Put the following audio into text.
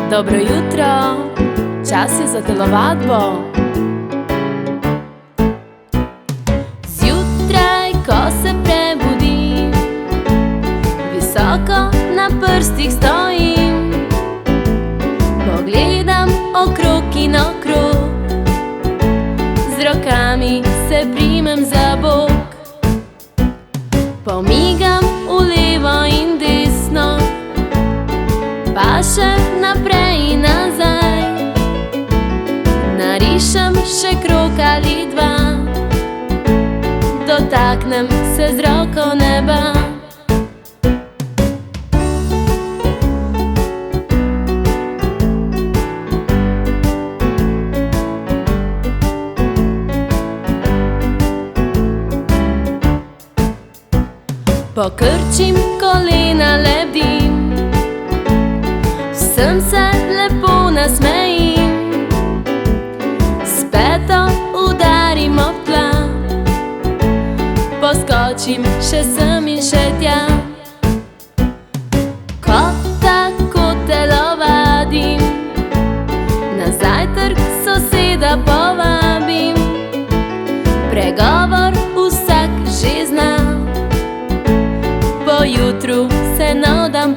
Dobro jutro, čas je za telovadbo. Zjutraj, ko se prebudim, visoko na prstih stojim, pogledam okrog in okrog, z rokami se primem za bok. Pomigam v levo in desno, pa še naprej in nazaj. Narišem še krog ali dva, dotaknem se z roko neba. Pokrčim kolena, lebdim, vsem se lepo nasmejim, s peto udarim ob tla, poskočim še sem in še tja. Ko tako telovadim, na zajtrk soseda povabim, pregovor vsak že zna, po jutru se nodam